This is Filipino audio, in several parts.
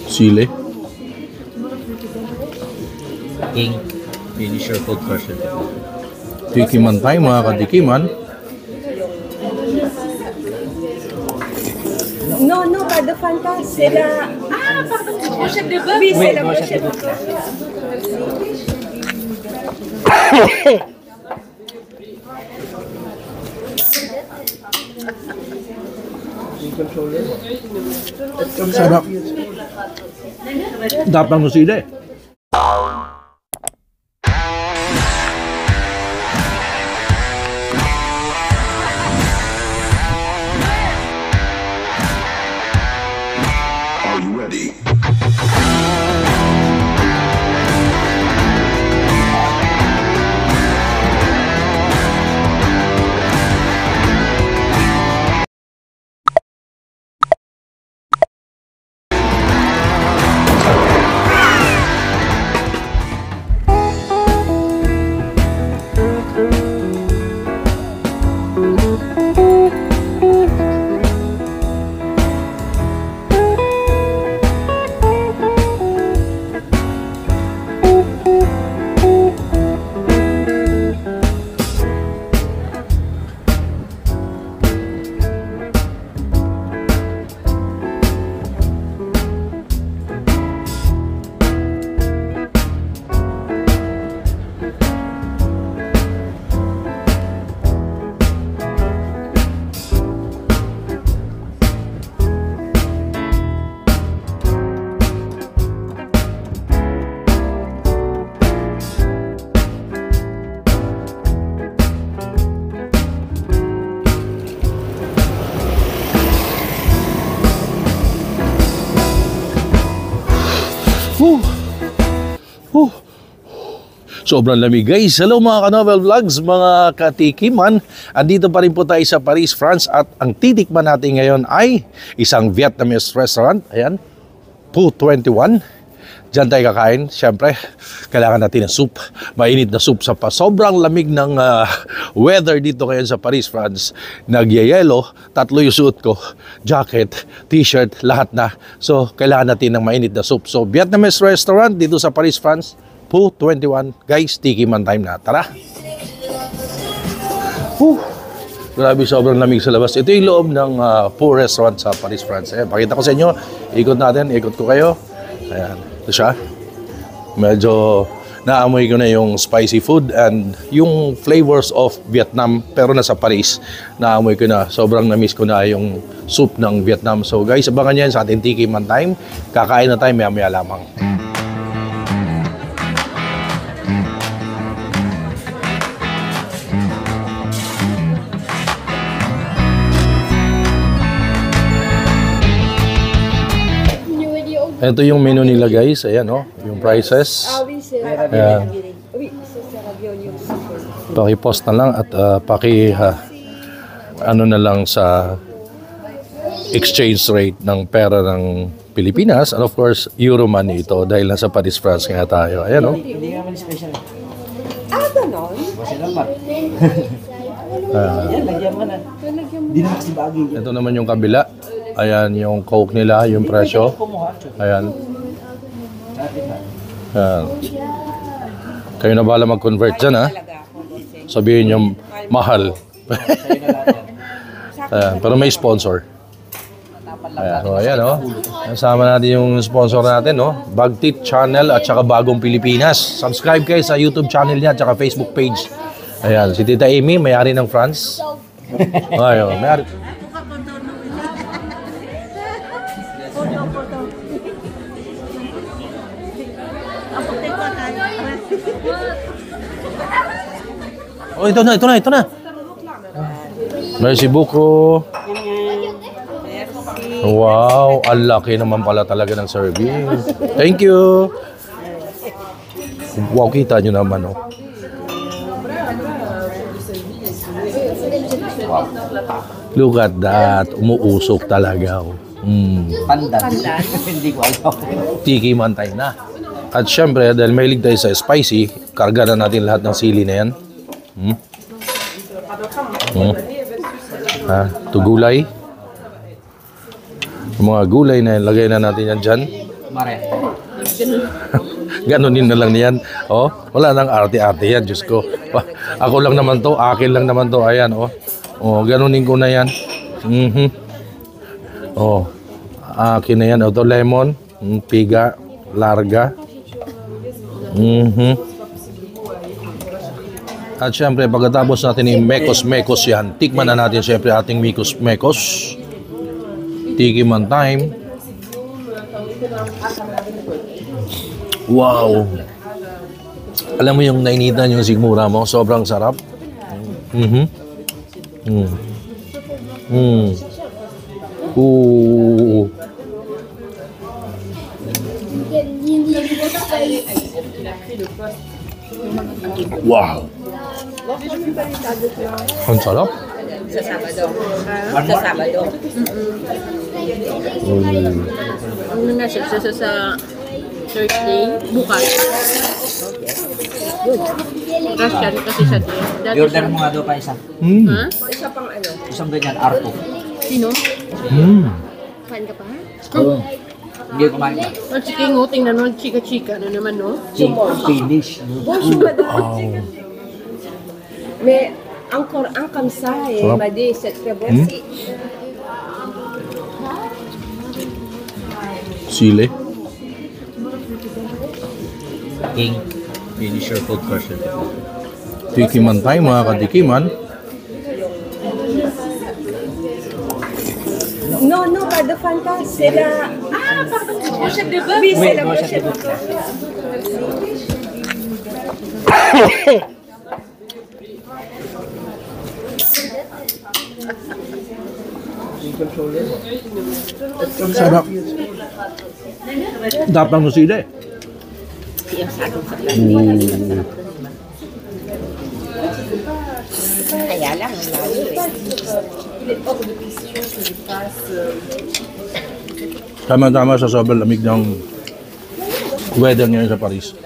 Sili. King, finish your food first. Tikiman tayo mga katikiman. Non, non, pas de Fanta, c'est la... Ah, pardon, brochette de bœuf. Oui, c'est la brochette de bœuf. Sarap. Dapat ng sili. Sobrang lamig guys. Hello mga ka-Novel Vlogs, mga katikiman. Andito pa rin po tayo sa Paris, France at ang titikman natin ngayon ay isang Vietnamese restaurant. Ayan, Po 21. Diyan tayo kakain. Siyempre, kailangan natin ng soup. Mainit na soup sa sobrang lamig ng weather dito ngayon sa Paris, France. Nagyayelo, 3 yung suot ko. Jacket, t-shirt, lahat na. So, kailangan natin ng mainit na soup. So, Vietnamese restaurant dito sa Paris, France. Po 21. Guys, tikiman time na. Tara! Grabe, sobrang lamig sa labas. Ito yung loob ng Po restaurant sa Paris, France. Ayan, pakita ko sa inyo. Ikot natin. Ikot ko kayo. Ayan. Ito siya. Medyo naamoy ko na yung spicy food and yung flavors of Vietnam. Pero nasa Paris, naamoy ko na. Sobrang na-miss ko na yung soup ng Vietnam. So guys, abangan yan sa ating tikiman time. Kakain na tayo maya-maya lamang. Ito yung menu nila guys, ayan o, yung prices. Ayan. Paki-post na lang at ano na lang sa exchange rate ng pera ng Pilipinas. And of course, Euro money ito dahil nasa Paris, France nga tayo. Ayan o. Hindi naman special. Ganon? Yan, lagyan mo na. Hindi na kasi bagay. Ito naman yung kabila. Ayan yung Coke nila, yung presyo. Ayan. Ayan. Kayo na bala mag-convert dyan ha. Sabihin nyo mahal. Ayan. Pero may sponsor. Ayan. So ayan o. Kasama natin yung sponsor natin o. Bagtit Channel at saka Bagong Pilipinas. Subscribe kayo sa YouTube channel niya at saka Facebook page. Ayan. Si Tita Amy, may-ari ng France. Ayan. May-ari. Oh, ito na. Merci beaucoup. Wow, ang laki naman pala talaga ng serving. Thank you. Wow, kita nyo naman, oh. Wow. Look at that. Umuusok talaga, oh. Pandan. Hindi ko alam. Tikiman tayo na. At syempre, dahil mahilig tayo sa spicy, karga na natin lahat ng sili na yan. Ito gulay. Yung mga gulay na lagay na natin yan dyan. Mare. Ganunin na lang niyan. Oh, wala nang arte-arte yan, Diyos ko. Ako lang naman to, akin lang naman to. Ayan, oh. Oh, ganunin ko na yan. Oh, akin na yan. Ito, lemon, piga, larga. At syempre, pagkatapos natin yung mekos-mekos yan, tikman na natin syempre ating mekos-mekos. Tikiman time. Wow! Alam mo yung nainitan yung sigmura mo, sobrang sarap. Ooh. Wow! Ang sarap. Sa Sabado. Sa Sabado. Ano na siya sa Thursday, bukas. Russian kasi siya din. I-order mo nga daw pa isa. Ha? Isa pang ano. Isang ganyan, arpo. Sino? Fan ka pa? Oo. Hindi kumain ka. Ang sige ngo, tingnan mo, chika-chika na naman, no? Finish. May angkor ang kamsa eh. Madi set ka bosi. Sili. King. Finish your food first. Tikiman tayo mga katikiman. No, pas de Fanta. C'est la... Ah, pardon. Brochette de bœuf. Oui, c'est la brochette de bœuf. Sarap. Dapat mo sila eh. Kaya lang, ang lalo eh. Tama-tama sa sobrang lamig ng weather ngayon sa Paris.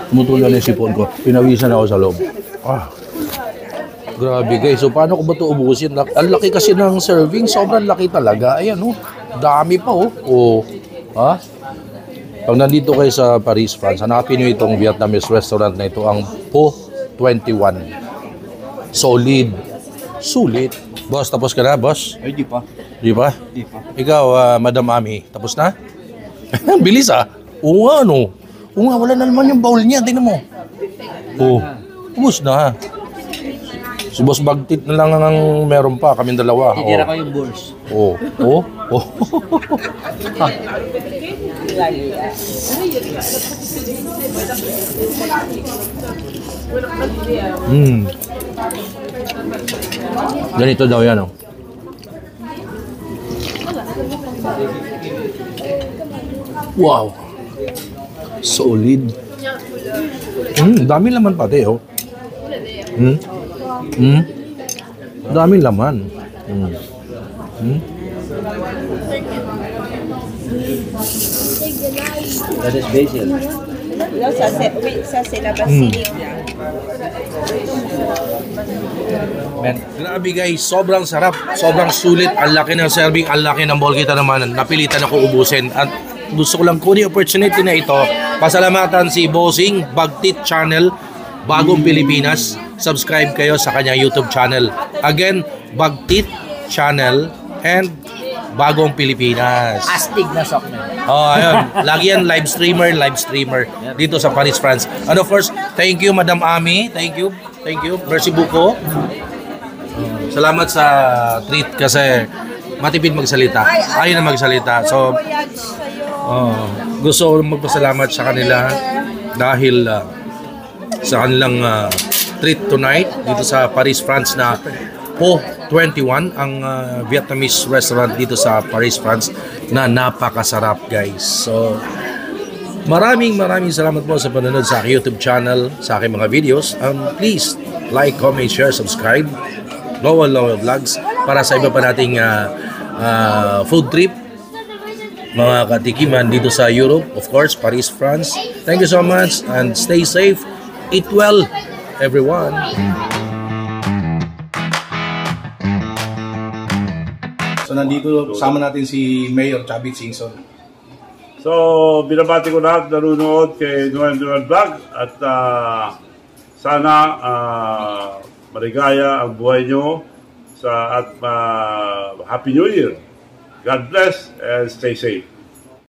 Tumutulan yung sipon ko. Pinawisan ako sa loob. Ah. Grabe guys. So paano ko ba ito ubusin? Ang laki kasi ng serving. Sobrang laki talaga. Ayan oh. Dami pa oh. Oh. Ha? Pag nandito kayo sa Paris, France, hanapin nyo itong Vietnamese restaurant na ito. Ang Po 21. Solid. Sulit. Boss, tapos ka na, boss? Ay, di pa. Di ba? Di pa. Ikaw, Madam Ami, tapos na? Bilis ah. Oo nga, no? Oo nga, wala na naman yung bowl niya. Tingnan mo. Oo. Ubus na. Si Boss Bagtit na lang ang meron pa. Kaming dalawa. Titira ko yung balls. Oo. Oo. Oo. Ganito daw yan, oh. Wow. Solid. Dami laman pati, oh. Dami laman. That is basil. No, ça c'est la basilic. Men. Grabe guys, sobrang sarap, sobrang sulit, ang laki ng serving, ang laki ng bowl. Kita naman, napilitan ako ubusin. At gusto ko lang kunin yung opportunity na ito. Pasalamatan si Bossing Bagtit Channel, Bagong Pilipinas. Subscribe kayo sa kanyang YouTube channel. Again, Bagtit Channel and Bagong Pilipinas. Astig na sok na. Oh, ayun. Lagi yan live streamer dito sa Paris, France. And of course, thank you Madam Ami. Thank you. Merci beaucoup. Salamat sa treat kasi matipid magsalita. Ayaw na magsalita. So, gusto ko magpasalamat sa kanila dahil sa kanilang treat tonight dito sa Paris, France na Po 21, ang Vietnamese restaurant dito sa Paris, France na napakasarap guys. So, maraming salamat po sa panonood sa aking YouTube channel, sa aking mga videos. Please like, comment, share, subscribe. Lowell Vlogs para sa iba pa nating food trip, mga katikiman dito sa Europe, of course, Paris, France. Thank you so much and stay safe. Eat well, everyone. So nandito kasama natin si Mayor Chavit Singson. So, binabati ko lahat nanonood kay Noel Vlog at sana maligaya ang buhay nyo at Happy New Year. God bless and stay safe.